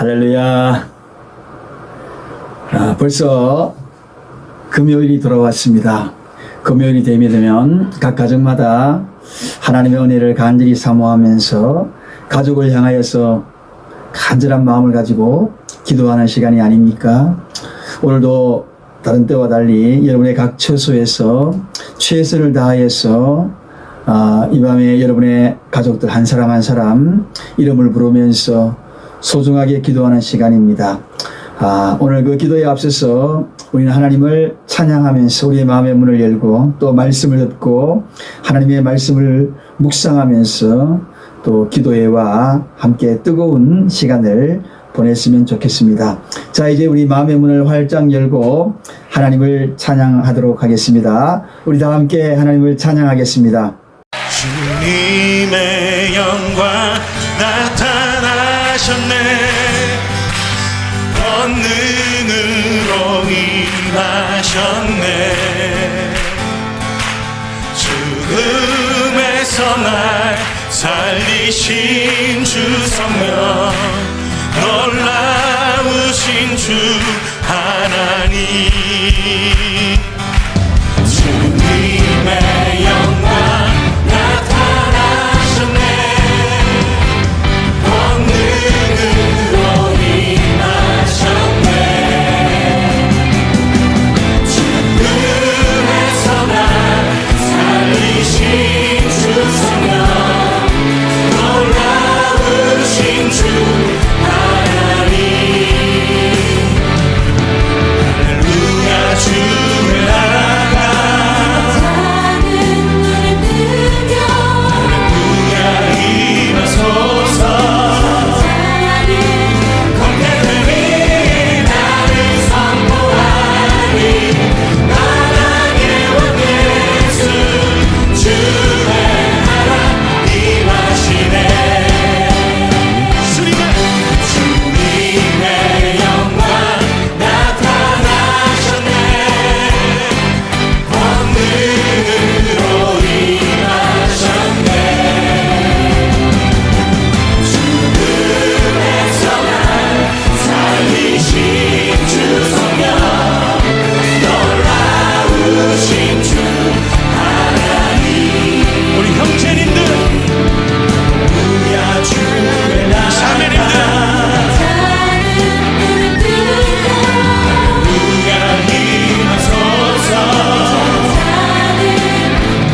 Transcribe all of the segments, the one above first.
할렐루야. 벌써 금요일이 돌아왔습니다. 금요일이 되면 각 가정마다 하나님의 은혜를 간절히 사모하면서 가족을 향하여서 간절한 마음을 가지고 기도하는 시간이 아닙니까? 오늘도 다른 때와 달리 여러분의 각 처소에서 최선을 다하여서 이 밤에 여러분의 가족들 한 사람 한 사람 이름을 부르면서 소중하게 기도하는 시간입니다. 오늘 그 기도에 앞서서 우리는 하나님을 찬양하면서 우리의 마음의 문을 열고 또 말씀을 듣고 하나님의 말씀을 묵상하면서 또 기도회와 함께 뜨거운 시간을 보냈으면 좋겠습니다. 자, 이제 우리 마음의 문을 활짝 열고 하나님을 찬양하도록 하겠습니다. 우리 다 함께 하나님을 찬양하겠습니다. 주님의 영광 나타나셨네. 권능으로 임하셨네. 죽음에서 날 살리신 주 성령, 놀라우신 주 하나님. 주님의 영광 나타나셨네. 권능으로 임하셨네. 죽음에서 날 살리신 주 성령, 놀라우신 주 하나님. 할렐루야. 주의 나라가 임하소서. 권능이 나를 선포하니 나라의 왕 예수 주의 나라 임하시네. 주님의 영광 나타나셨네. 권능으로 임하셨네. 죽음에서 날 살리신 주 성령, 놀라우신 주 하나님. 우리 형제님들, 할렐루야. 주의 나라 자매님들, 할렐루야. 임하소서.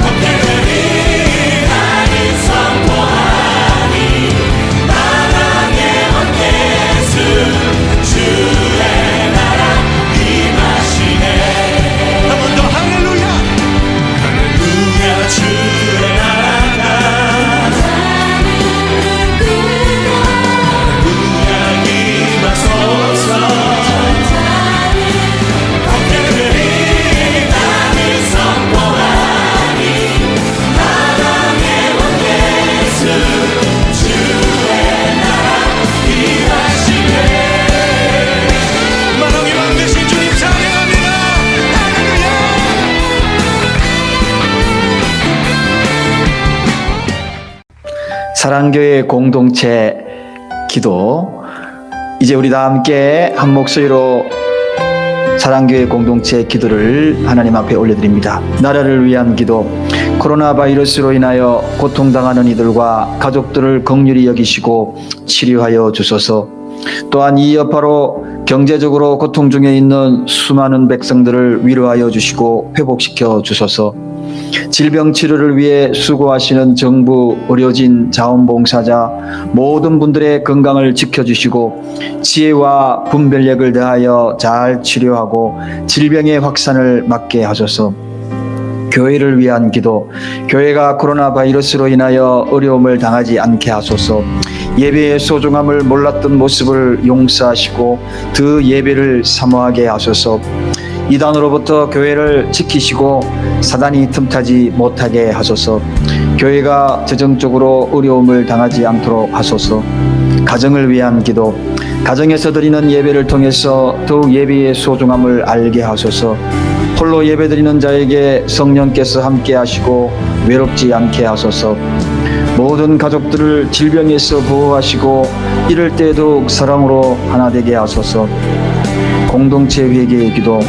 권능이 나를 선포하니 나라의 왕 예수 주의 나라 임하시네. 한 번 더 할렐루야. 할렐루야. 주의 나라가 할렐루야. 임하소서. 권능이 나를 선포하니 나라의 왕 예수 주의 나라 임하시네. 만왕의 왕 되신 주님 찬양합니다. 할렐루야. 사랑교회 공동체 기도, 이제 우리 다 함께 한 목소리로 사랑교회 공동체 기도를 하나님 앞에 올려드립니다. 나라를 위한 기도, 코로나 바이러스로 인하여 고통당하는 이들과 가족들을 긍휼히 여기시고 치료하여 주소서. 또한 이 여파로 경제적으로 고통 중에 있는 수많은 백성들을 위로하여 주시고 회복시켜 주소서. 질병 치료를 위해 수고하시는 정부, 의료진, 자원봉사자 모든 분들의 건강을 지켜주시고 지혜와 분별력을 다하여 잘 치료하고 질병의 확산을 막게 하소서. 교회를 위한 기도, 교회가 코로나 바이러스로 인하여 어려움을 당하지 않게 하소서. 예배의 소중함을 몰랐던 모습을 용서하시고 그 예배를 사모하게 하소서. 이단으로부터 교회를 지키시고 사단이 틈타지 못하게 하소서. 교회가 재정적으로 어려움을 당하지 않도록 하소서. 가정을 위한 기도, 가정에서 드리는 예배를 통해서 더욱 예배의 소중함을 알게 하소서. 홀로 예배드리는 자에게 성령께서 함께 하시고 외롭지 않게 하소서. 모든 가족들을 질병에서 보호하시고 이럴 때 더욱 사랑으로 하나 되게 하소서. 공동체 회개의 기도.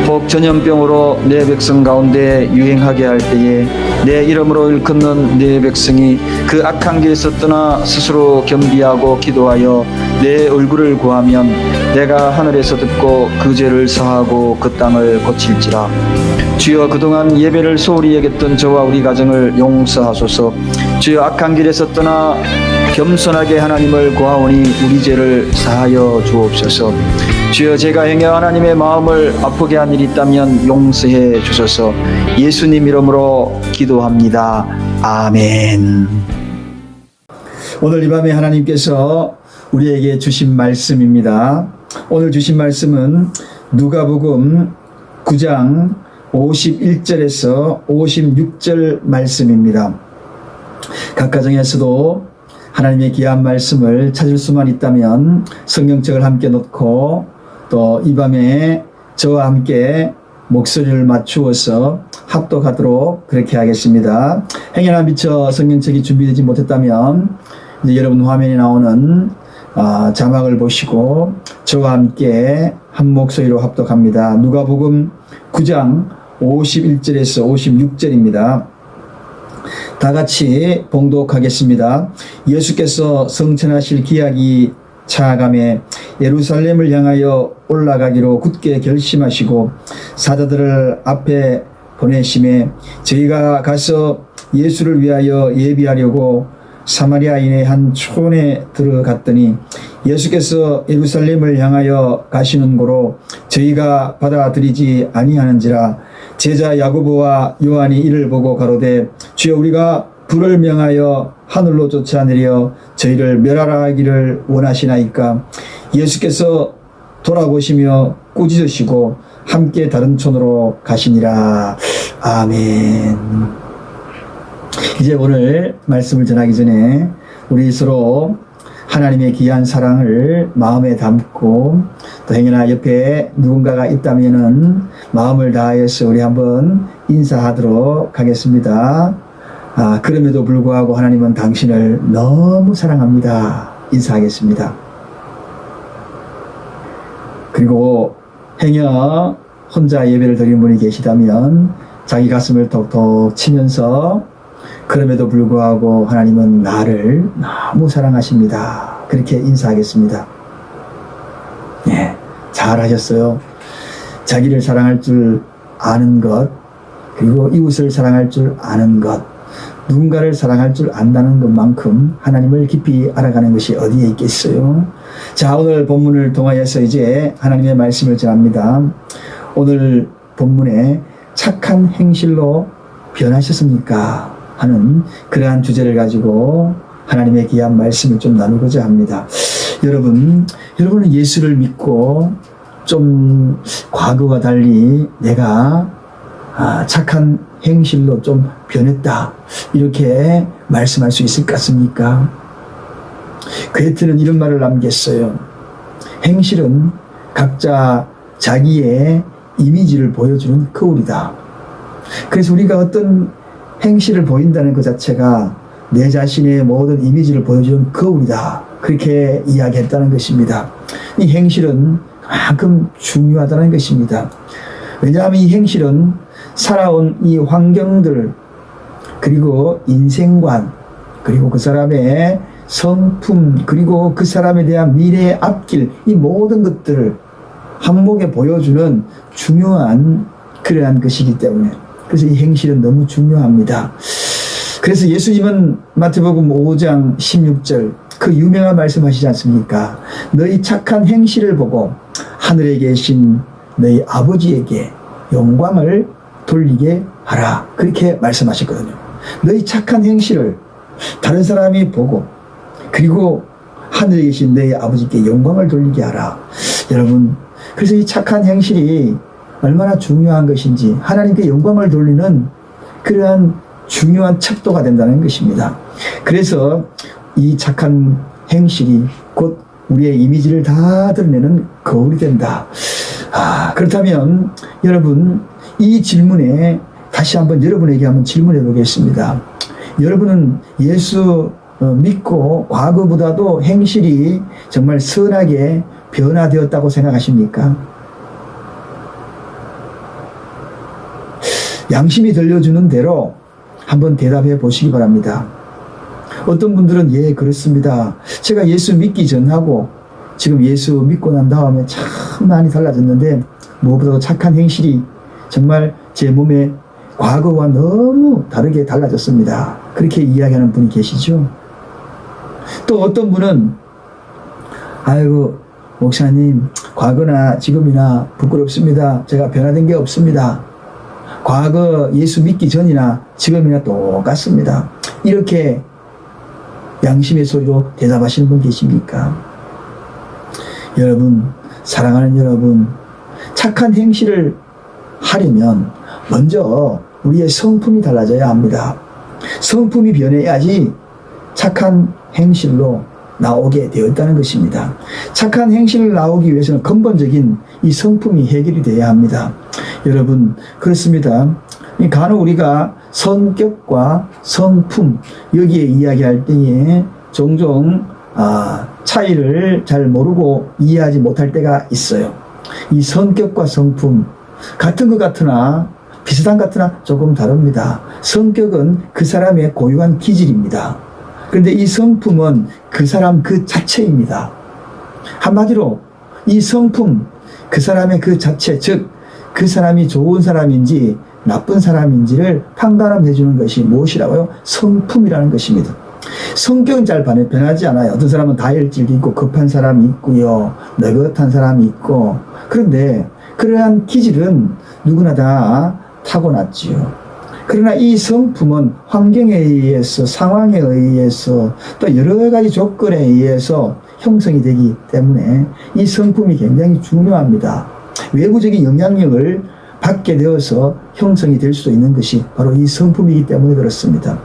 혹 전염병으로 내 백성 가운데 유행하게 할 때에 내 이름으로 일컫는 내 백성이 그 악한 길에서 떠나 스스로 겸비하고 기도하여 내 얼굴을 구하면 내가 하늘에서 듣고 그 죄를 사하고 그 땅을 고칠지라. 주여, 그동안 예배를 소홀히 여겼던 저와 우리 가정을 용서하소서. 주여, 악한 길에서 떠나 겸손하게 하나님을 구하오니 우리 죄를 사하여 주옵소서. 주여, 제가 행여 하나님의 마음을 아프게 한 일이 있다면 용서해 주소서. 예수님 이름으로 기도합니다. 아멘. 오늘 이 밤에 하나님께서 우리에게 주신 말씀입니다. 오늘 주신 말씀은 누가복음 9장 51절에서 56절 말씀입니다. 각 가정에서도 하나님의 귀한 말씀을 찾을 수만 있다면 성경책을 함께 놓고 또 이 밤에 저와 함께 목소리를 맞추어서 합독하도록 그렇게 하겠습니다. 행여나 미처 성경책이 준비되지 못했다면 이제 여러분 화면에 나오는 자막을 보시고 저와 함께 한 목소리로 합독합니다. 누가복음 9장 51절에서 56절입니다. 다 같이 봉독하겠습니다. 예수께서 성천하실 기약이 차아가매 예루살렘을 향하여 올라가기로 굳게 결심하시고 사자들을 앞에 보내심에 저희가 가서 예수를 위하여 예비하려고 사마리아인의 한 촌에 들어갔더니 예수께서 예루살렘을 향하여 가시는 고로 저희가 받아들이지 아니하는지라. 제자 야고보와 요한이 이를 보고 가로되 주여, 우리가 불을 명하여 하늘로 쫓아내려 저희를 멸하라 하기를 원하시나이까. 예수께서 돌아보시며 꾸짖으시고 함께 다른 촌으로 가시니라. 아멘. 이제 오늘 말씀을 전하기 전에 우리 서로 하나님의 귀한 사랑을 마음에 담고 또 행여나 옆에 누군가가 있다면은 마음을 다하여서 우리 한번 인사하도록 하겠습니다. 그럼에도 불구하고 하나님은 당신을 너무 사랑합니다. 인사하겠습니다. 그리고 행여 혼자 예배를 드리는 분이 계시다면 자기 가슴을 톡톡 치면서 그럼에도 불구하고 하나님은 나를 너무 사랑하십니다. 그렇게 인사하겠습니다. 네, 잘하셨어요. 자기를 사랑할 줄 아는 것, 그리고 이웃을 사랑할 줄 아는 것, 누군가를 사랑할 줄 안다는 것만큼 하나님을 깊이 알아가는 것이 어디에 있겠어요? 자, 오늘 본문을 통하여서 이제 하나님의 말씀을 전합니다. 오늘 본문에 착한 행실로 변하셨습니까? 하는 그러한 주제를 가지고 하나님의 귀한 말씀을 좀 나누고자 합니다. 여러분은 예수를 믿고 좀 과거와 달리 내가 착한 행실로 좀 변했다, 이렇게 말씀할 수 있을 것 같습니까? 괴테는 이런 말을 남겼어요. 행실은 각자 자기의 이미지를 보여주는 거울이다. 그래서 우리가 어떤 행실을 보인다는 것 자체가 내 자신의 모든 이미지를 보여주는 거울이다, 그렇게 이야기했다는 것입니다. 이 행실은 그만큼 중요하다는 것입니다. 왜냐하면 이 행실은 살아온 이 환경들, 그리고 인생관, 그리고 그 사람의 성품, 그리고 그 사람에 대한 미래의 앞길, 이 모든 것들을 한목에 보여주는 중요한 그러한 것이기 때문에, 그래서 이 행실은 너무 중요합니다. 그래서 예수님은 마태복음 5장 16절 그 유명한 말씀하시지 않습니까? 너희 착한 행실을 보고 하늘에 계신 너희 아버지에게 영광을 돌리게 하라, 그렇게 말씀하셨거든요. 너희 착한 행실을 다른 사람이 보고, 그리고 하늘에 계신 너희 아버지께 영광을 돌리게 하라. 여러분, 그래서 이 착한 행실이 얼마나 중요한 것인지, 하나님께 영광을 돌리는 그러한 중요한 척도가 된다는 것입니다. 그래서 이 착한 행실이 곧 우리의 이미지를 다 드러내는 거울이 된다. 그렇다면 여러분, 이 질문에 다시 한번 여러분에게 한번 질문해 보겠습니다. 여러분은 예수 믿고 과거보다도 행실이 정말 선하게 변화되었다고 생각하십니까? 양심이 들려주는 대로 한번 대답해 보시기 바랍니다. 어떤 분들은 예, 그렇습니다. 제가 예수 믿기 전하고 지금 예수 믿고 난 다음에 참 많이 달라졌는데 무엇보다도 착한 행실이 정말 제 몸에 과거와 너무 다르게 달라졌습니다. 그렇게 이야기하는 분이 계시죠. 또 어떤 분은 아이고 목사님 과거나 지금이나 부끄럽습니다. 제가 변화된 게 없습니다. 과거 예수 믿기 전이나 지금이나 똑같습니다. 이렇게 양심의 소리로 대답하시는 분 계십니까? 여러분, 사랑하는 여러분, 착한 행실을 하려면 먼저 우리의 성품이 달라져야 합니다. 성품이 변해야지 착한 행실로 나오게 되었다는 것입니다. 착한 행실을 나오기 위해서는 근본적인 이 성품이 해결이 되어야 합니다. 여러분, 그렇습니다. 간혹 우리가 성격과 성품 여기에 이야기할 때에 종종 차이를 잘 모르고 이해하지 못할 때가 있어요. 이 성격과 성품 같은 것 같으나 비슷한 것 같으나 조금 다릅니다. 성격은 그 사람의 고유한 기질입니다. 그런데 이 성품은 그 사람 그 자체입니다. 한마디로 이 성품 그 사람의 그 자체, 즉 그 사람이 좋은 사람인지 나쁜 사람인지를 판단해 주는 것이 무엇이라고요? 성품이라는 것입니다. 성격은 잘 변하지 않아요. 어떤 사람은 다혈질이 있고 급한 사람이 있고요, 느긋한 사람이 있고. 그런데 그러한 기질은 누구나 다 타고났지요. 그러나 이 성품은 환경에 의해서, 상황에 의해서, 또 여러 가지 조건에 의해서 형성이 되기 때문에 이 성품이 굉장히 중요합니다. 외부적인 영향력을 받게 되어서 형성이 될 수도 있는 것이 바로 이 성품이기 때문에 그렇습니다.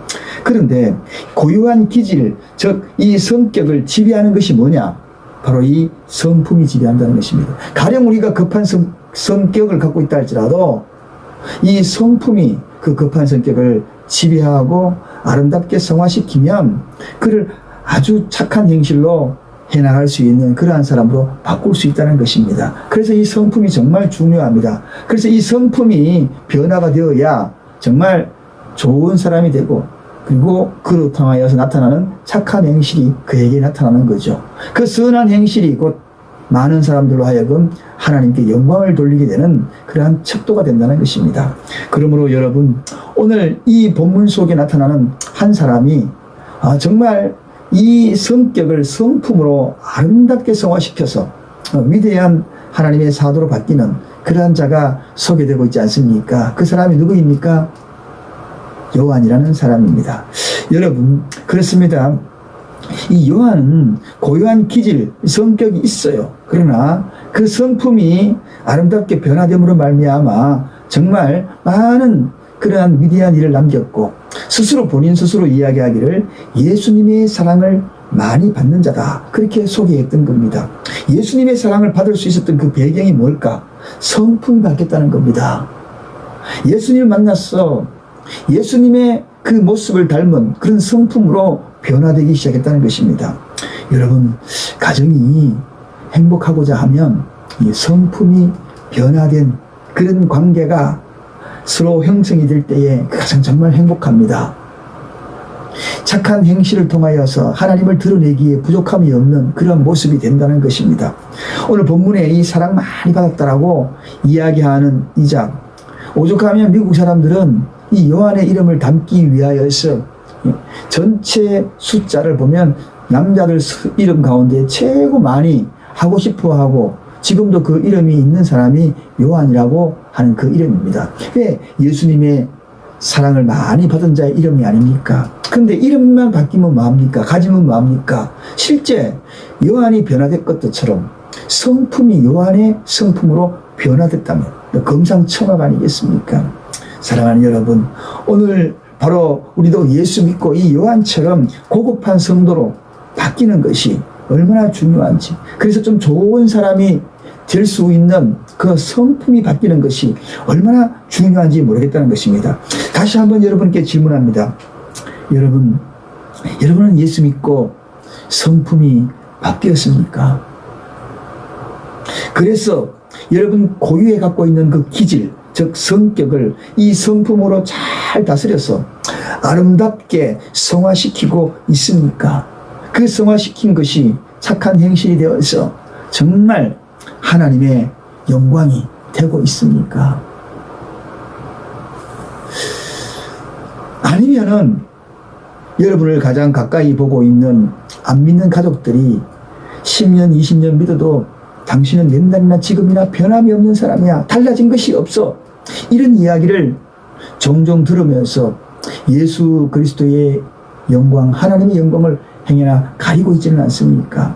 그런데 고유한 기질, 즉 이 성격을 지배하는 것이 뭐냐? 바로 이 성품이 지배한다는 것입니다. 가령 우리가 급한 성격을 갖고 있다 할지라도 이 성품이 그 급한 성격을 지배하고 아름답게 성화시키면 그를 아주 착한 행실로 해나갈 수 있는 그러한 사람으로 바꿀 수 있다는 것입니다. 그래서 이 성품이 정말 중요합니다. 그래서 이 성품이 변화가 되어야 정말 좋은 사람이 되고, 그리고 그로 통하여서 나타나는 착한 행실이 그에게 나타나는 거죠. 그 선한 행실이 곧 많은 사람들로 하여금 하나님께 영광을 돌리게 되는 그러한 척도가 된다는 것입니다. 그러므로 여러분, 오늘 이 본문 속에 나타나는 한 사람이 정말 이 성격을 성품으로 아름답게 성화시켜서 위대한 하나님의 사도로 바뀌는 그러한 자가 소개되고 있지 않습니까? 그 사람이 누구입니까? 요한이라는 사람입니다. 여러분, 그렇습니다. 이 요한은 고유한 기질, 성격이 있어요. 그러나 그 성품이 아름답게 변화됨으로 말미암아 정말 많은 그러한 위대한 일을 남겼고, 스스로 본인 스스로 이야기하기를 예수님의 사랑을 많이 받는 자다, 그렇게 소개했던 겁니다. 예수님의 사랑을 받을 수 있었던 그 배경이 뭘까? 성품이 바뀌었다는 겁니다. 예수님을 만났어 예수님의 그 모습을 닮은 그런 성품으로 변화되기 시작했다는 것입니다. 여러분, 가정이 행복하고자 하면 이 성품이 변화된 그런 관계가 서로 형성이 될 때에 가장 정말 행복합니다. 착한 행실을 통하여서 하나님을 드러내기에 부족함이 없는 그런 모습이 된다는 것입니다. 오늘 본문에 이 사랑 많이 받았다라고 이야기하는 이 장, 오죽하면 미국 사람들은 이 요한의 이름을 담기 위하여서 전체 숫자를 보면 남자들 이름 가운데 최고 많이 하고 싶어하고, 지금도 그 이름이 있는 사람이 요한이라고 하는 그 이름입니다. 왜? 예수님의 사랑을 많이 받은 자의 이름이 아닙니까? 그런데 이름만 바뀌면 뭐합니까? 가지면 뭐합니까? 실제 요한이 변화된 것처럼 성품이 요한의 성품으로 변화됐다면 금상첨화가 아니겠습니까? 사랑하는 여러분, 오늘 바로 우리도 예수 믿고 이 요한처럼 고급한 성도로 바뀌는 것이 얼마나 중요한지, 그래서 좀 좋은 사람이 될 수 있는 그 성품이 바뀌는 것이 얼마나 중요한지 모르겠다는 것입니다. 다시 한번 여러분께 질문합니다. 여러분은 예수 믿고 성품이 바뀌었습니까? 그래서 여러분 고유에 갖고 있는 그 기질, 즉 성격을 이 성품으로 잘 다스려서 아름답게 성화시키고 있습니까? 그 성화시킨 것이 착한 행실이 되어서 정말 하나님의 영광이 되고 있습니까? 아니면은 여러분을 가장 가까이 보고 있는 안 믿는 가족들이 10년, 20년 믿어도 당신은 옛날이나 지금이나 변함이 없는 사람이야. 달라진 것이 없어. 이런 이야기를 종종 들으면서 예수 그리스도의 영광, 하나님의 영광을 행여나 가리고 있지는 않습니까?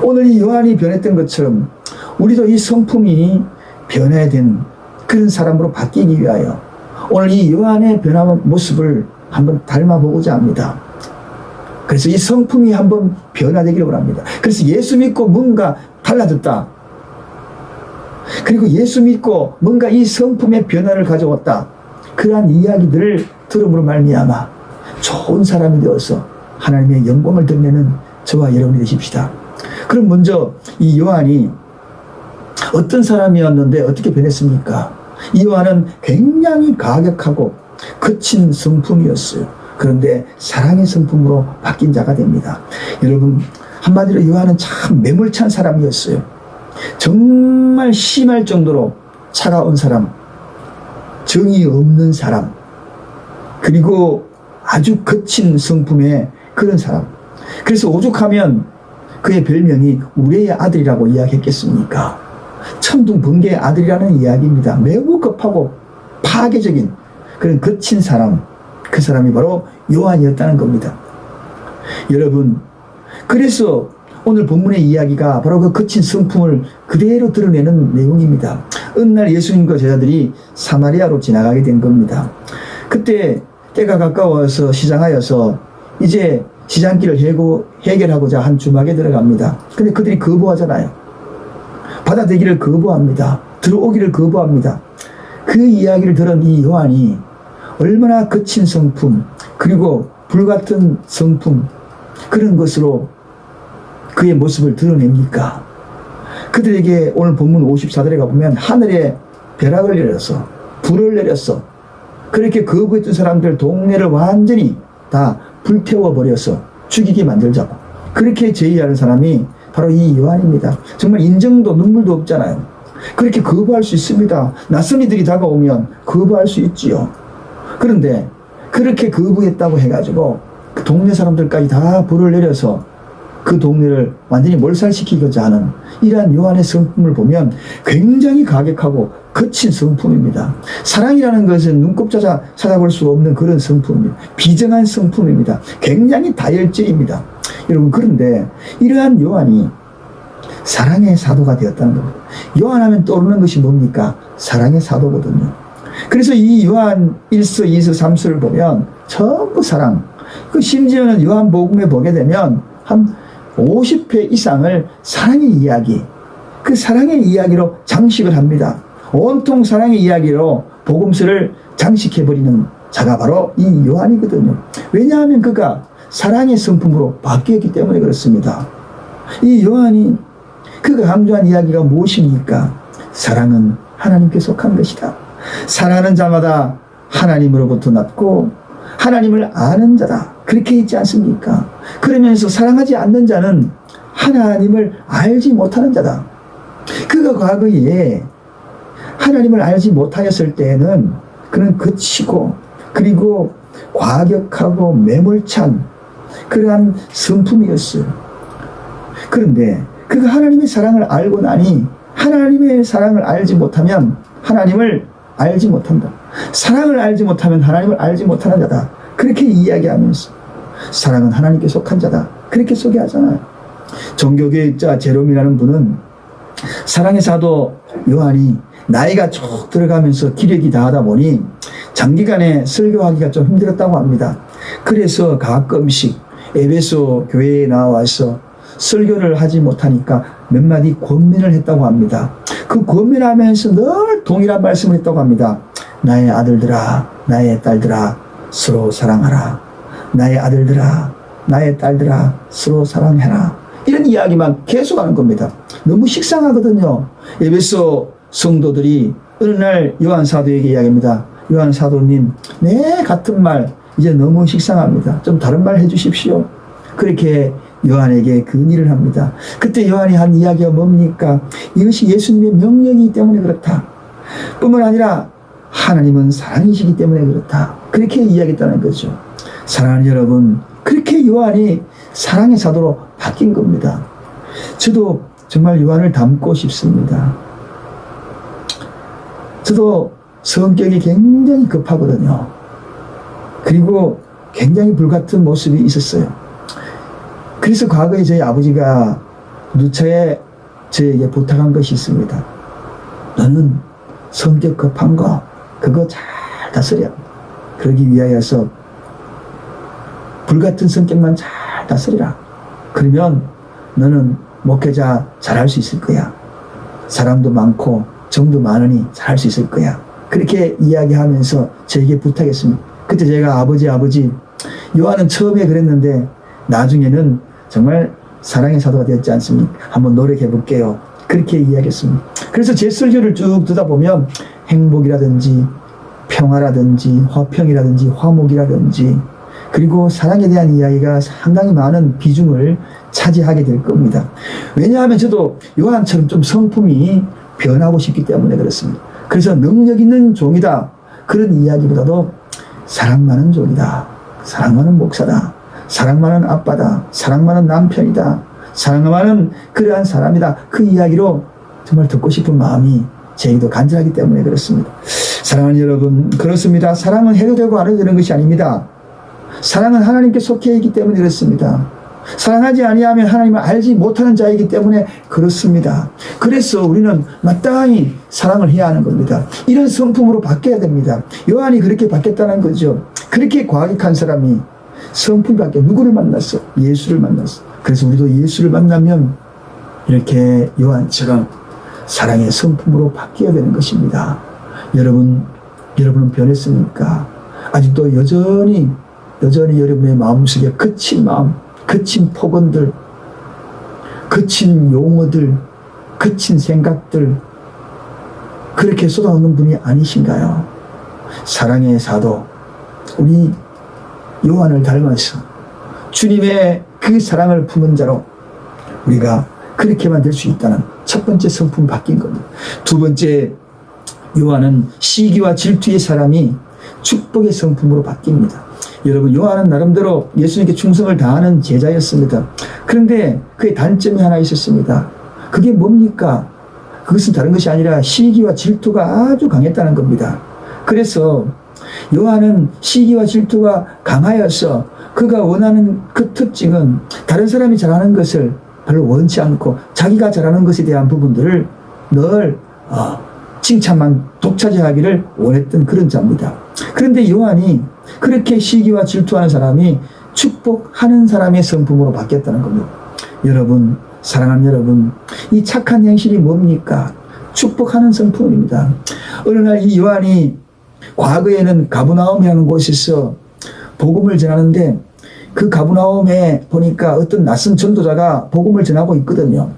오늘 이 요한이 변했던 것처럼 우리도 이 성품이 변화된 그런 사람으로 바뀌기 위하여 오늘 이 요한의 변화한 모습을 한번 닮아보고자 합니다. 그래서 이 성품이 한번 변화되기를 원합니다. 그래서 예수 믿고 뭔가 달라졌다. 그리고 예수 믿고 뭔가 이 성품의 변화를 가져왔다. 그러한 이야기들을 들음으로 말미암아 좋은 사람이 되어서 하나님의 영광을 드러내는 저와 여러분이 되십시다. 그럼 먼저 이 요한이 어떤 사람이었는데 어떻게 변했습니까? 이 요한은 굉장히 가격하고 거친 성품이었어요. 그런데 사랑의 성품으로 바뀐 자가 됩니다. 여러분, 한마디로 요한은 참 매몰찬 사람이었어요. 정말 심할 정도로 차가운 사람, 정이 없는 사람, 그리고 아주 거친 성품의 그런 사람. 그래서 오죽하면 그의 별명이 우레의 아들이라고 이야기했겠습니까? 천둥 번개의 아들이라는 이야기입니다. 매우 급하고 파괴적인 그런 거친 사람, 그 사람이 바로 요한이었다는 겁니다. 여러분, 그래서 오늘 본문의 이야기가 바로 그 거친 성품을 그대로 드러내는 내용입니다. 어느 날 예수님과 제자들이 사마리아로 지나가게 된 겁니다. 그때 때가 가까워서 시장하여서 이제 시장길을 해결하고자 한 주막에 들어갑니다. 근데 그들이 거부하잖아요. 받아들이기를 거부합니다. 들어오기를 거부합니다. 그 이야기를 들은 이 요한이 얼마나 거친 성품, 그리고 불같은 성품, 그런 것으로 그의 모습을 드러냅니까? 그들에게 오늘 본문 54절에 가보면 하늘에 벼락을 내려서 불을 내렸어. 그렇게 거부했던 사람들 동네를 완전히 다 불태워버려서 죽이게 만들자고 그렇게 제의하는 사람이 바로 이 요한입니다. 정말 인정도 눈물도 없잖아요. 그렇게 거부할 수 있습니다. 낯선 이들이 다가오면 거부할 수 있지요. 그런데 그렇게 거부했다고 해가지고 그 동네 사람들까지 다 불을 내려서 그 동네를 완전히 몰살시키고자 하는 이러한 요한의 성품을 보면 굉장히 가격하고 거친 성품입니다. 사랑이라는 것은 눈곱 찾아볼 수 없는 그런 성품입니다. 비정한 성품입니다. 굉장히 다혈질입니다. 여러분, 그런데 이러한 요한이 사랑의 사도가 되었다는 겁니다. 요한하면 떠오르는 것이 뭡니까? 사랑의 사도거든요. 그래서 이 요한 1서, 2서, 3서를 보면 전부 사랑. 그 심지어는 요한복음에 보게 되면 한 50회 이상을 사랑의 이야기, 그 사랑의 이야기로 장식을 합니다. 온통 사랑의 이야기로 복음서를 장식해버리는 자가 바로 이 요한이거든요. 왜냐하면 그가 사랑의 성품으로 바뀌었기 때문에 그렇습니다. 이 요한이 그가 강조한 이야기가 무엇입니까? 사랑은 하나님께 속한 것이다. 사랑하는 자마다 하나님으로부터 났고 하나님을 아는 자다. 그렇게 있지 않습니까? 그러면서 사랑하지 않는 자는 하나님을 알지 못하는 자다. 그가 과거에 하나님을 알지 못하였을 때에는 그는 거치고 그리고 과격하고 매몰찬 그러한 성품이었어요. 그런데 그가 하나님의 사랑을 알고 나니 하나님의 사랑을 알지 못하면 하나님을 알지 못한다. 사랑을 알지 못하면 하나님을 알지 못하는 자다. 그렇게 이야기하면서 사랑은 하나님께 속한 자다. 그렇게 소개하잖아요. 종교개혁자 제롬이라는 분은 사랑의 사도 요한이 나이가 쭉 들어가면서 기력이 다하다 보니 장기간에 설교하기가 좀 힘들었다고 합니다. 그래서 가끔씩 에베소 교회에 나와서 설교를 하지 못하니까 몇 마디 권면을 했다고 합니다. 그 권면하면서 늘 동일한 말씀을 했다고 합니다. 나의 아들들아, 나의 딸들아, 서로 사랑하라. 나의 아들들아, 나의 딸들아, 서로 사랑해라. 이런 이야기만 계속하는 겁니다. 너무 식상하거든요. 에베소 성도들이 어느 날 요한 사도에게 이야기합니다. 요한 사도님, 네, 같은 말 이제 너무 식상합니다. 좀 다른 말 해주십시오. 그렇게 요한에게 건의를 합니다. 그때 요한이 한 이야기가 뭡니까? 이것이 예수님의 명령이기 때문에 그렇다. 뿐만 아니라 하나님은 사랑이시기 때문에 그렇다. 그렇게 이야기했다는 거죠. 사랑하는 여러분, 그렇게 요한이 사랑의 사도로 바뀐 겁니다. 저도 정말 요한을 닮고 싶습니다. 저도 성격이 굉장히 급하거든요. 그리고 굉장히 불같은 모습이 있었어요. 그래서 과거에 저희 아버지가 누차에 저에게 부탁한 것이 있습니다. 너는 성격 급한 거 그거 잘 다스려. 그러기 위하여서 불같은 성격만 잘 다스리라. 그러면 너는 목회자 잘할 수 있을 거야. 사람도 많고 정도 많으니 잘할 수 있을 거야. 그렇게 이야기하면서 저에게 부탁했습니다. 그때 제가 아버지 요한은 처음에 그랬는데 나중에는 정말 사랑의 사도가 되었지 않습니까? 한번 노력해 볼게요. 그렇게 이야기했습니다. 그래서 제 설교를 쭉 듣다 보면 행복이라든지 평화라든지 화평이라든지 화목이라든지 그리고 사랑에 대한 이야기가 상당히 많은 비중을 차지하게 될 겁니다. 왜냐하면 저도 요한처럼 좀 성품이 변하고 싶기 때문에 그렇습니다. 그래서 능력 있는 종이다. 그런 이야기보다도 사랑 많은 종이다. 사랑 많은 목사다. 사랑 많은 아빠다. 사랑 많은 남편이다. 사랑 많은 그러한 사람이다. 그 이야기로 정말 듣고 싶은 마음이 제게도 간절하기 때문에 그렇습니다. 사랑하는 여러분, 그렇습니다. 사랑은 해도 되고 안 해도 되는 것이 아닙니다. 사랑은 하나님께 속해 있기 때문에 그렇습니다. 사랑하지 아니하면 하나님을 알지 못하는 자이기 때문에 그렇습니다. 그래서 우리는 마땅히 사랑을 해야 하는 겁니다. 이런 성품으로 바뀌어야 됩니다. 요한이 그렇게 바뀌었다는 거죠. 그렇게 과격한 사람이 성품 밖에 누구를 만났어? 예수를 만났어. 그래서 우리도 예수를 만나면 이렇게 요한처럼 사랑의 성품으로 바뀌어야 되는 것입니다. 여러분은 변했습니까? 아직도 여전히 여러분의 마음속에 거친 마음, 거친 폭언들, 거친 용어들, 거친 생각들 그렇게 쏟아오는 분이 아니신가요? 사랑의 사도 우리 요한을 닮아서 주님의 그 사랑을 품은 자로 우리가 그렇게만 될 수 있다는 첫 번째 성품 바뀐 겁니다. 두 번째, 요한은 시기와 질투의 사람이 축복의 성품으로 바뀝니다. 여러분, 요한은 나름대로 예수님께 충성을 다하는 제자였습니다. 그런데 그의 단점이 하나 있었습니다. 그게 뭡니까? 그것은 다른 것이 아니라 시기와 질투가 아주 강했다는 겁니다. 그래서 요한은 시기와 질투가 강하여서 그가 원하는 그 특징은 다른 사람이 잘하는 것을 별로 원치 않고 자기가 잘하는 것에 대한 부분들을 늘 칭찬만 독차지하기를 원했던 그런 자입니다. 그런데 요한이 그렇게 시기와 질투하는 사람이 축복하는 사람의 성품으로 바뀌었다는 겁니다. 여러분, 사랑하는 여러분, 이 착한 행실이 뭡니까? 축복하는 성품입니다. 어느 날 이 요한이 과거에는 가브나움이라는 곳에서 복음을 전하는데 그 가브나움에 보니까 어떤 낯선 전도자가 복음을 전하고 있거든요.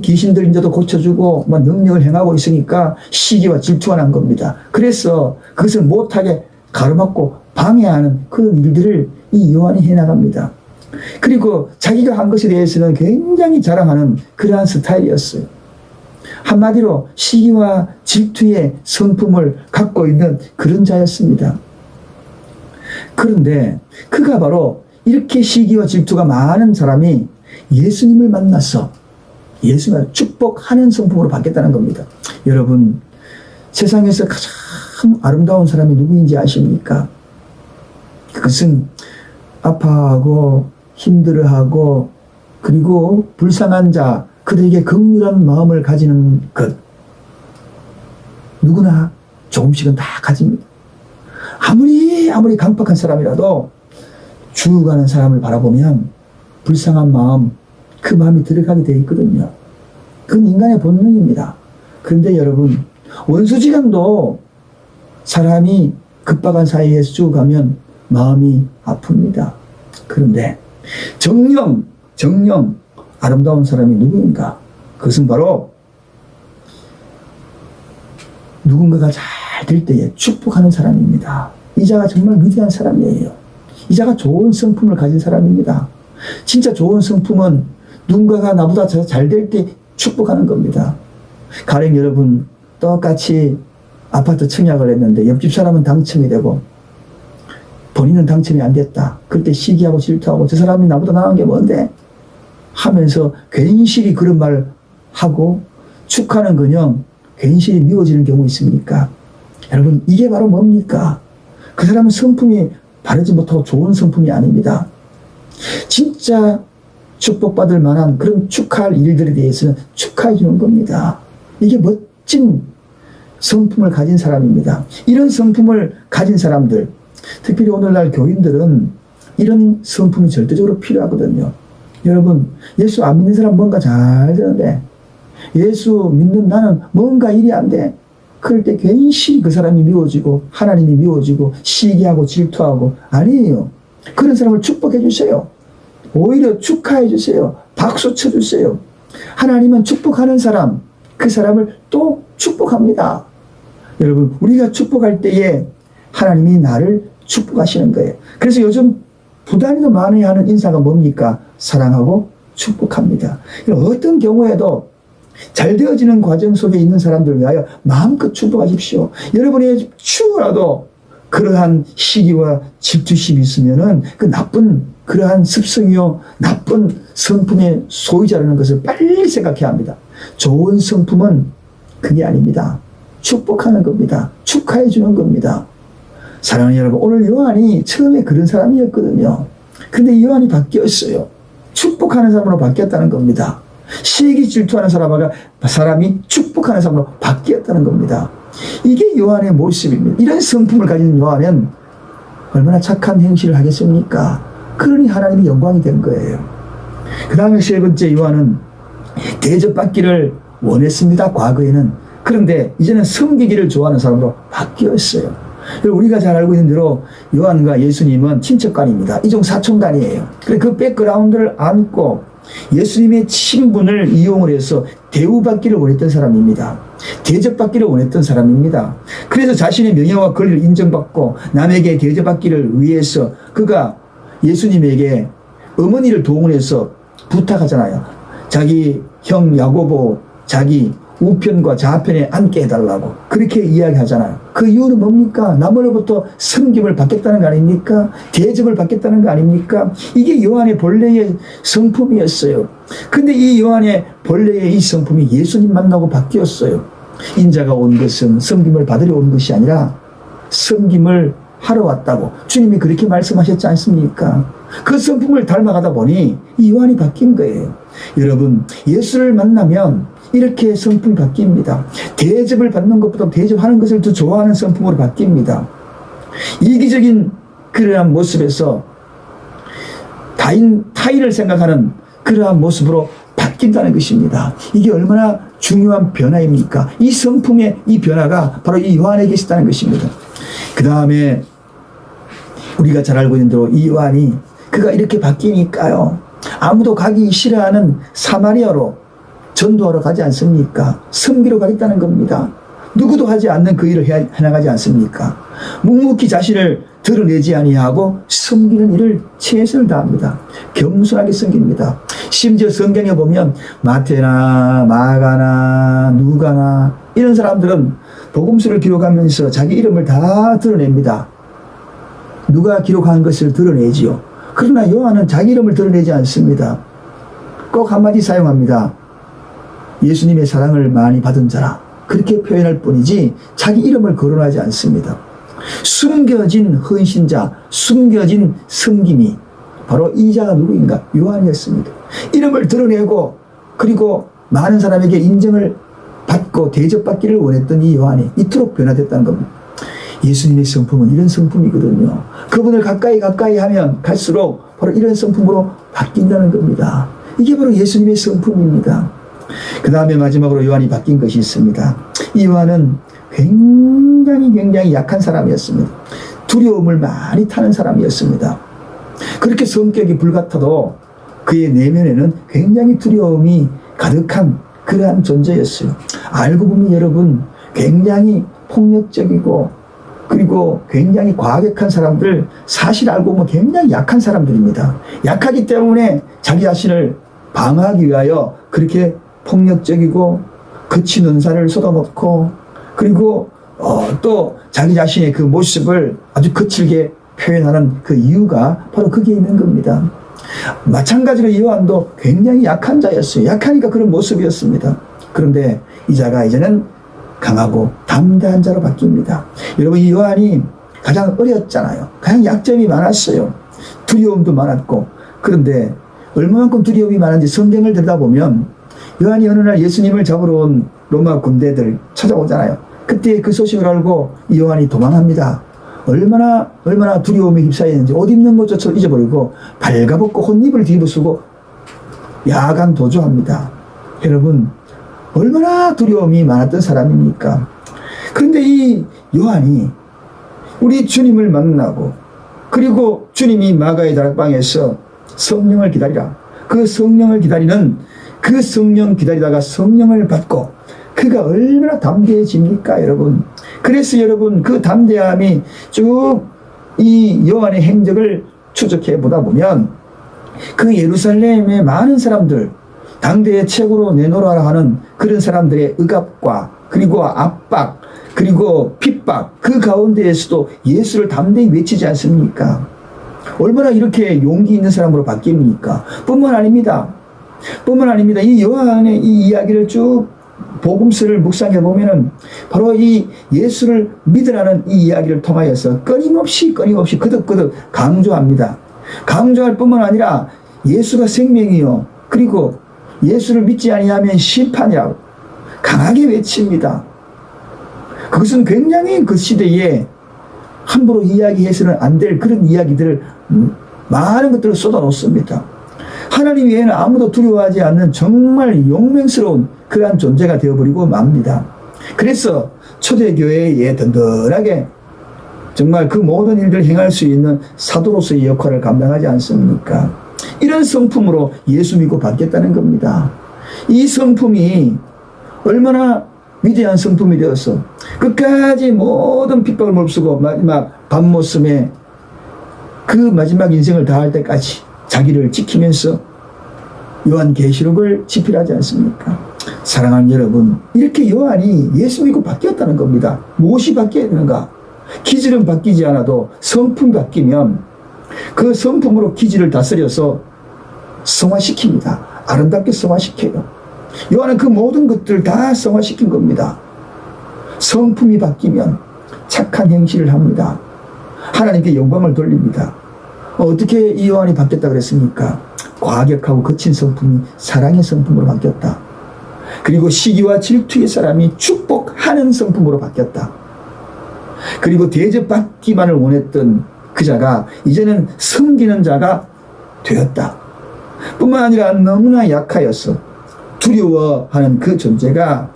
귀신들 이제도 고쳐주고 능력을 행하고 있으니까 시기와 질투가 난 겁니다. 그래서 그것을 못하게 가로막고 방해하는 그런 일들을 이 요한이 해나갑니다. 그리고 자기가 한 것에 대해서는 굉장히 자랑하는 그러한 스타일이었어요. 한마디로 시기와 질투의 성품을 갖고 있는 그런 자였습니다. 그런데 그가 바로 이렇게 시기와 질투가 많은 사람이 예수님을 만나서 예수님을 축복하는 성품으로 바뀌었다는 겁니다. 여러분, 세상에서 가장 아름다운 사람이 누구인지 아십니까? 그것은 아파하고 힘들어하고 그리고 불쌍한 자, 그들에게 긍휼한 마음을 가지는 것. 누구나 조금씩은 다 가집니다. 아무리 강팍한 사람이라도 죽어가는 사람을 바라보면 불쌍한 마음, 그 마음이 들어가게 되어 있거든요. 그건 인간의 본능입니다. 그런데 여러분, 원수지간도 사람이 급박한 사이에서 죽어가면 마음이 아픕니다. 그런데 정령 아름다운 사람이 누구인가? 그것은 바로 누군가가 잘 될 때에 축복하는 사람입니다. 이자가 정말 위대한 사람이에요. 이자가 좋은 성품을 가진 사람입니다. 진짜 좋은 성품은 누군가가 나보다 잘 될 때 축복하는 겁니다. 가령 여러분 똑같이 아파트 청약을 했는데 옆집 사람은 당첨이 되고 본인은 당첨이 안 됐다. 그때 시기하고 질투하고 저 사람이 나보다 나은 게 뭔데? 하면서 괜시리 그런 말 하고 축하는커녕 괜시리 미워지는 경우 있습니까? 여러분 이게 바로 뭡니까? 그 사람은 성품이 바르지 못하고 좋은 성품이 아닙니다. 진짜 축복받을 만한 그런 축하할 일들에 대해서는 축하해 주는 겁니다. 이게 멋진 성품을 가진 사람입니다. 이런 성품을 가진 사람들, 특별히 오늘날 교인들은 이런 성품이 절대적으로 필요하거든요. 여러분 예수 안 믿는 사람 뭔가 잘 되는데 예수 믿는 나는 뭔가 일이 안 돼. 그럴 때 괜시 그 사람이 미워지고 하나님이 미워지고 시기하고 질투하고 아니에요. 그런 사람을 축복해 주세요. 오히려 축하해 주세요. 박수 쳐 주세요. 하나님은 축복하는 사람, 그 사람을 또 축복합니다. 여러분 우리가 축복할 때에 하나님이 나를 축복하시는 거예요. 그래서 요즘 부단히도 많이 하는 인사가 뭡니까? 사랑하고 축복합니다. 어떤 경우에도 잘 되어지는 과정 속에 있는 사람들 위하여 마음껏 축복하십시오. 여러분이 추구라도 그러한 시기와 질투심이 있으면은 그 나쁜 그러한 습성이요 나쁜 성품의 소유자라는 것을 빨리 생각해야 합니다. 좋은 성품은 그게 아닙니다. 축복하는 겁니다. 축하해 주는 겁니다. 사랑하는 여러분, 오늘 요한이 처음에 그런 사람이었거든요. 근데 이 요한이 바뀌었어요. 축복하는 사람으로 바뀌었다는 겁니다. 시기 질투하는 사람이 축복하는 사람으로 바뀌었다는 겁니다. 이게 요한의 모습입니다. 이런 성품을 가진 요한은 얼마나 착한 행실을 하겠습니까? 그러니 하나님이 영광이 된 거예요. 그 다음에 세 번째 요한은 대접받기를 원했습니다. 과거에는. 그런데 이제는 섬기기를 좋아하는 사람으로 바뀌었어요. 우리가 잘 알고 있는 대로 요한과 예수님은 친척간입니다. 이종 사촌간이에요. 그 백그라운드를 안고 예수님의 친분을 이용을 해서 대우받기를 원했던 사람입니다. 대접받기를 원했던 사람입니다. 그래서 자신의 명예와 권리를 인정받고 남에게 대접받기를 위해서 그가 예수님에게 어머니를 동원해서 부탁하잖아요. 자기 형 야고보 자기 우편과 좌편에 앉게 해달라고 그렇게 이야기하잖아요. 그 이유는 뭡니까? 남으로부터 섬김을 받겠다는 거 아닙니까? 대접을 받겠다는 거 아닙니까? 이게 요한의 본래의 성품이었어요. 근데 이 요한의 본래의 이 성품이 예수님 만나고 바뀌었어요. 인자가 온 것은 섬김을 받으러 온 것이 아니라 섬김을 하러 왔다고 주님이 그렇게 말씀하셨지 않습니까? 그 성품을 닮아가다 보니 이 요한이 바뀐 거예요. 여러분 예수를 만나면 이렇게 성품이 바뀝니다. 대접을 받는 것보다 대접하는 것을 더 좋아하는 성품으로 바뀝니다. 이기적인 그러한 모습에서 타인을 생각하는 그러한 모습으로 바뀐다는 것입니다. 이게 얼마나 중요한 변화입니까? 이 성품의 이 변화가 바로 이 요한에게 있었다는 것입니다. 그 다음에 우리가 잘 알고 있는 대로 이 요한이 그가 이렇게 바뀌니까요. 아무도 가기 싫어하는 사마리아로 전도하러 가지 않습니까? 섬기러 가겠다는 겁니다. 누구도 하지 않는 그 일을 해나가지 않습니까? 묵묵히 자신을 드러내지 아니하고 섬기는 일을 최선을 다합니다. 겸손하게 섬깁니다. 심지어 성경에 보면 마태나 마가나 누가나 이런 사람들은 복음서를 기록하면서 자기 이름을 다 드러냅니다. 누가 기록한 것을 드러내지요. 그러나 요한은 자기 이름을 드러내지 않습니다. 꼭 한마디 사용합니다. 예수님의 사랑을 많이 받은 자라 그렇게 표현할 뿐이지 자기 이름을 거론하지 않습니다. 숨겨진 헌신자, 숨겨진 섬김이 바로 이 자가 누구인가? 요한이었습니다. 이름을 드러내고 그리고 많은 사람에게 인정을 받고 대접받기를 원했던 이 요한이 이토록 변화됐다는 겁니다. 예수님의 성품은 이런 성품이거든요. 그분을 가까이 하면 갈수록 바로 이런 성품으로 바뀐다는 겁니다. 이게 바로 예수님의 성품입니다. 그 다음에 마지막으로 요한이 바뀐 것이 있습니다. 이 요한은 굉장히 약한 사람이었습니다. 두려움을 많이 타는 사람이었습니다. 그렇게 성격이 불같아도 그의 내면에는 굉장히 두려움이 가득한 그러한 존재였어요. 알고 보면 여러분 굉장히 폭력적이고 그리고 굉장히 과격한 사람들, 사실 알고 보면 굉장히 약한 사람들입니다. 약하기 때문에 자기 자신을 방어하기 위하여 그렇게 폭력적이고 거친 은사를 쏟아놓고 그리고 또 자기 자신의 그 모습을 아주 거칠게 표현하는 그 이유가 바로 거기에 있는 겁니다. 마찬가지로 요한도 굉장히 약한 자였어요. 약하니까 그런 모습이었습니다. 그런데 이 자가 이제는 강하고 담대한 자로 바뀝니다. 여러분, 이 요한이 가장 어렸잖아요. 가장 약점이 많았어요. 두려움도 많았고. 그런데 얼마만큼 두려움이 많은지 성경을 들여다보면 요한이 어느 날 예수님을 잡으러 온 로마 군대들 찾아오잖아요. 그때 그 소식을 알고 이 요한이 도망합니다. 얼마나 두려움에 휩싸였는지 옷 입는 것조차 잊어버리고 발가벗고 혼입을 뒤집어쓰고 야간 도주합니다. 여러분, 얼마나 두려움이 많았던 사람입니까? 그런데 이 요한이 우리 주님을 만나고 그리고 주님이 마가의 다락방에서 성령을 기다리라. 그 성령을 기다리는 그 성령 기다리다가 성령을 받고 그가 얼마나 담대해집니까, 여러분? 그래서 여러분 그 담대함이 쭉 이 요한의 행적을 추적해 보다 보면 그 예루살렘의 많은 사람들 당대의 최고로 내놓으라 하는 그런 사람들의 억압과 그리고 압박 그리고 핍박 그 가운데에서도 예수를 담대히 외치지 않습니까? 얼마나 이렇게 용기 있는 사람으로 바뀝니까? 뿐만 아닙니다. 이 요한의 이 이야기를 쭉 복음서를 묵상해 보면은 바로 이 예수를 믿으라는 이 이야기를 통하여서 끊임없이 거듭 강조합니다. 강조할 뿐만 아니라 예수가 생명이요 그리고 예수를 믿지 아니하면 심판이라고 강하게 외칩니다. 그것은 굉장히 그 시대에 함부로 이야기해서는 안 될 그런 이야기들을 많은 것들을 쏟아놓습니다. 하나님 외에는 아무도 두려워하지 않는 정말 용맹스러운 그러한 존재가 되어버리고 맙니다. 그래서 초대교회에 든든하게 정말 그 모든 일들을 행할 수 있는 사도로서의 역할을 감당하지 않습니까? 이런 성품으로 예수 믿고 받겠다는 겁니다. 이 성품이 얼마나 위대한 성품이 되어서 끝까지 모든 핍박을 무릅쓰고 마지막 밤모섬에 그 마지막 인생을 다할 때까지 자기를 지키면서 요한계시록을 집필하지 않습니까? 사랑하는 여러분, 이렇게 요한이 예수 믿고 바뀌었다는 겁니다. 무엇이 바뀌어야 되는가? 기질은 바뀌지 않아도 성품이 바뀌면 그 성품으로 기질을 다스려서 성화시킵니다. 아름답게 성화시켜요. 요한은 그 모든 것들을 다 성화시킨 겁니다. 성품이 바뀌면 착한 행실을 합니다. 하나님께 영광을 돌립니다. 어떻게 이 요한이 바뀌었다 그랬습니까? 과격하고 거친 성품이 사랑의 성품으로 바뀌었다. 그리고 시기와 질투의 사람이 축복하는 성품으로 바뀌었다. 그리고 대접받기만을 원했던 그 자가 이제는 섬기는 자가 되었다. 뿐만 아니라 너무나 약하였어. 두려워하는 그 존재가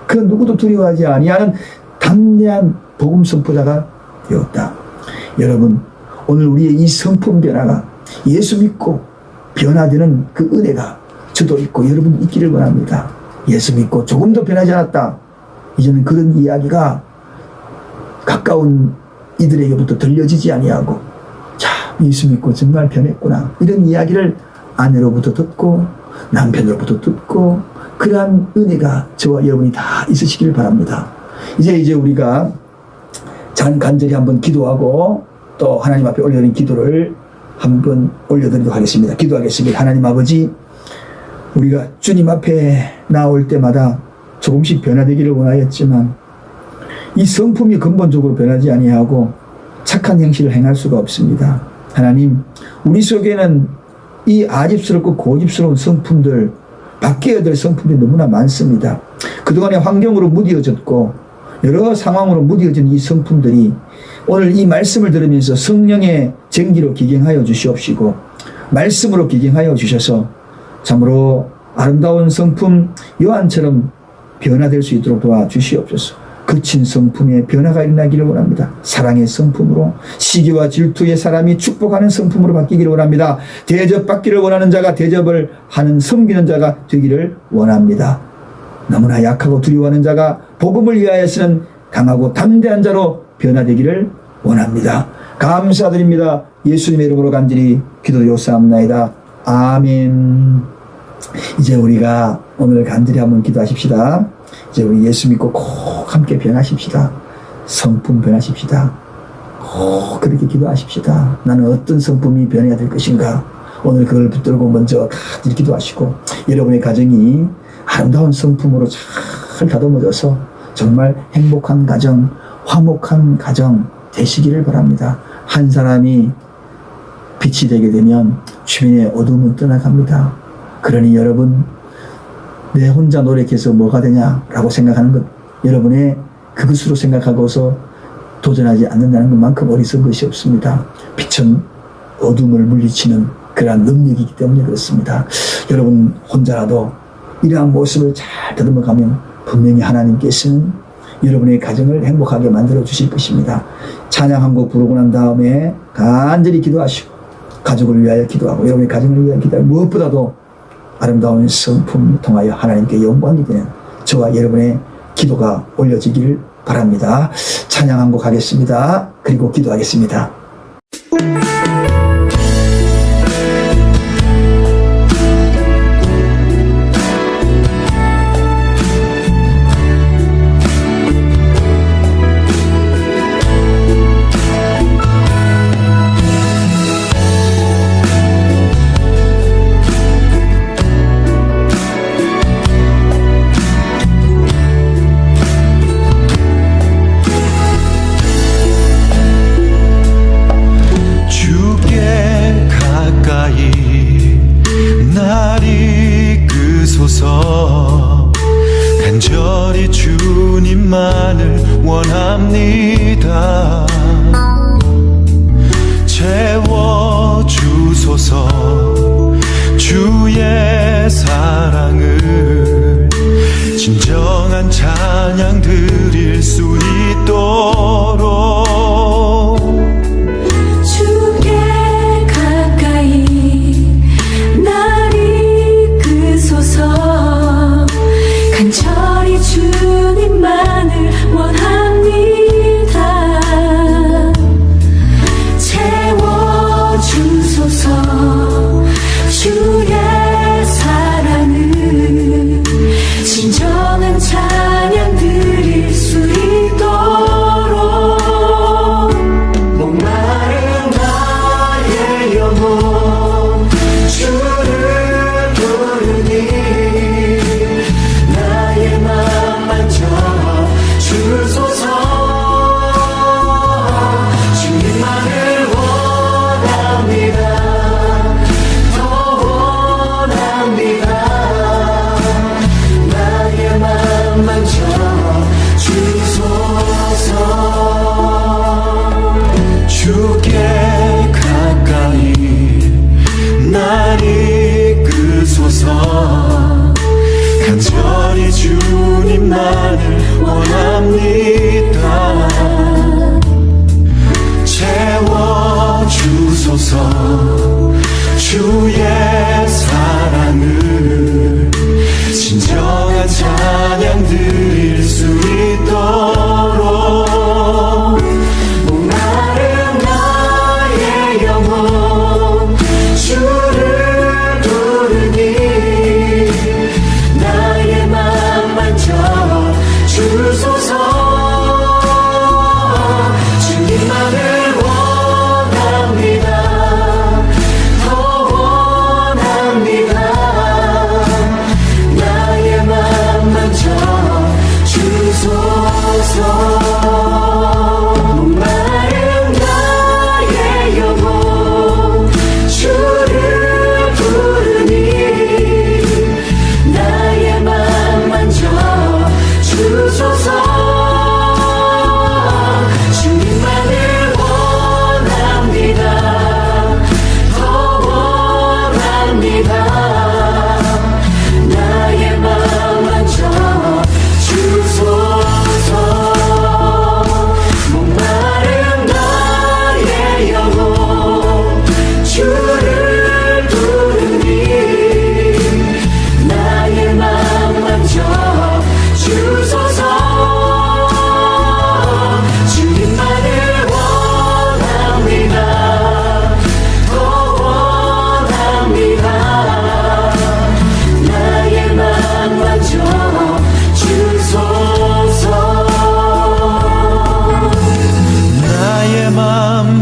그 누구도 두려워하지 아니하는 담대한 복음 선포자가 되었다. 여러분, 오늘 우리의 이 성품 변화가 예수 믿고 변화되는 그 은혜가 저도 있고 여러분 있기를 원합니다. 예수 믿고 조금도 변하지 않았다. 이제는 그런 이야기가 가까운 이들에게부터 들려지지 아니하고 자, 예수 믿고 정말 변했구나. 이런 이야기를 아내로부터 듣고 남편으로부터 듣고 그러한 은혜가 저와 여러분이 다 있으시기를 바랍니다. 이제 우리가 간절히 한번 기도하고 또 하나님 앞에 올려드린 기도를 한번 올려드리도록 하겠습니다. 기도하겠습니다. 하나님 아버지, 우리가 주님 앞에 나올 때마다 조금씩 변화되기를 원하였지만 이 성품이 근본적으로 변하지 아니하고 착한 행실을 행할 수가 없습니다. 하나님, 우리 속에는 이 아집스럽고 고집스러운 성품들, 바뀌어야 될 성품이 너무나 많습니다. 그동안의 환경으로 무뎌졌고 여러 상황으로 무뎌진 이 성품들이 오늘 이 말씀을 들으면서 성령의 쟁기로 기경하여 주시옵시고 말씀으로 기경하여 주셔서 참으로 아름다운 성품 요한처럼 변화될 수 있도록 도와주시옵소서. 거친 성품의 변화가 일어나기를 원합니다. 사랑의 성품으로, 시기와 질투의 사람이 축복하는 성품으로 바뀌기를 원합니다. 대접받기를 원하는 자가 대접을 하는 섬기는 자가 되기를 원합니다. 너무나 약하고 두려워하는 자가 복음을 위하여 쓰는 강하고 담대한 자로 변화되기를 원합니다. 감사드립니다. 예수님의 이름으로 간절히 기도드리옵나이다. 아멘. 이제 우리가 오늘 간절히 한번 기도하십시다. 이제 우리 예수 믿고 꼭 함께 변하십시다. 성품 변하십시다. 꼭 그렇게 기도하십시다. 나는 어떤 성품이 변해야 될 것인가. 오늘 그걸 붙들고 먼저 간절히 기도하시고, 여러분의 가정이 아름다운 성품으로 잘 다듬어져서 정말 행복한 가정, 화목한 가정 되시기를 바랍니다. 한 사람이 빛이 되게 되면 주변의 어둠은 떠나갑니다. 그러니 여러분, 내 혼자 노력해서 뭐가 되냐라고 생각하는 것, 여러분의 그것으로 생각하고서 도전하지 않는다는 것만큼 어리석은 것이 없습니다. 빛은 어둠을 물리치는 그러한 능력이기 때문에 그렇습니다. 여러분 혼자라도 이러한 모습을 잘 다듬어가면 분명히 하나님께서는 여러분의 가정을 행복하게 만들어 주실 것입니다. 찬양 한 곡 부르고 난 다음에 간절히 기도하시고, 가족을 위하여 기도하고, 여러분의 가정을 위하여 기도하고, 무엇보다도 아름다운 성품을 통하여 하나님께 영광이 되는 저와 여러분의 기도가 올려지길 바랍니다. 찬양 한 곡 하겠습니다. 그리고 기도하겠습니다. 주께 가까이 날 이끄소서. 간절히 주님만을 원합니다. 채워주소서. 주의 사랑을 진정한 찬양 드릴 수 있도록 주께 가까이 날 이끄소서. 간절히 주님만을 원합니다. 채워주소서. 주의 사랑을 진정한 찬양 드릴 수 있도록 목마른 나의 영혼 주를 부르니 나의 맘 만져 주소서. 주님만을 원합니다. 더 원합니다. 나의 맘 만져 주소서. 주께 가까이 날 이끄소서. 간절히 주님만을 원합니다. 채워주소서. 주의 사랑을 진정한 찬양 드릴 수 있도록 목마른 나의 영혼 주를 부르니 나의 맘 만져 주소서. 주님만을 원합니다.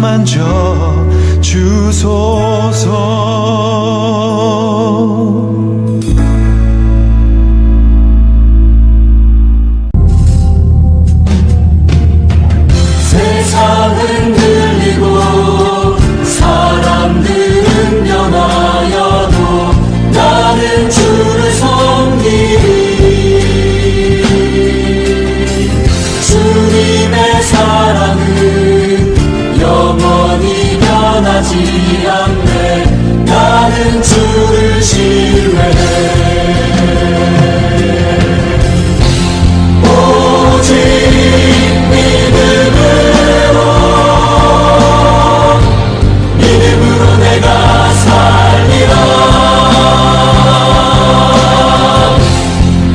만져 주소서. 세상은 들리고 사람들은 변하여도 나는 주를 섬기리. 주님의 사랑은 영원히 변하지 않네. 나는 주를 신뢰해. 오직 믿음으로 내가 살리라.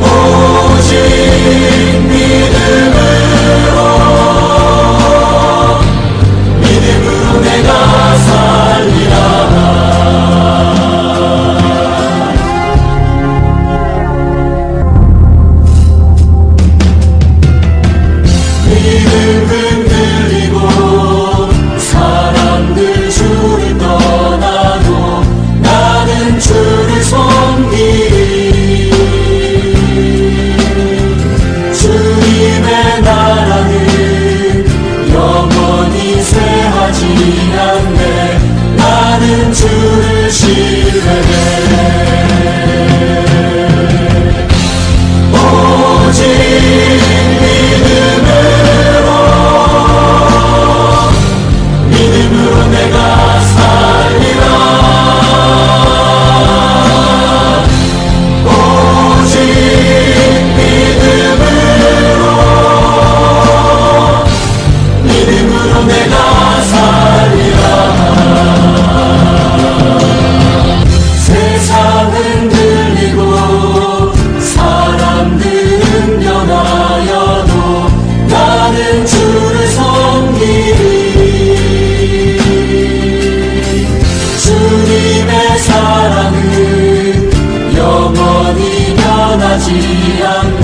오직 믿음으로 내가 살리라. 믿음 흔들리고 사람들 주를 떠나도 나는 주를 섬기리. 주님의 나라는 영원히 쇠하지 않네. 나는 주를 신뢰해. 오직 믿음으로 내가 살리라. 오직 믿음으로 내가 살리라. 세상은 들리고 사람들은 변하여도 나는 주를 섬기리. 주님의 사랑은 영원히 변하지 않네.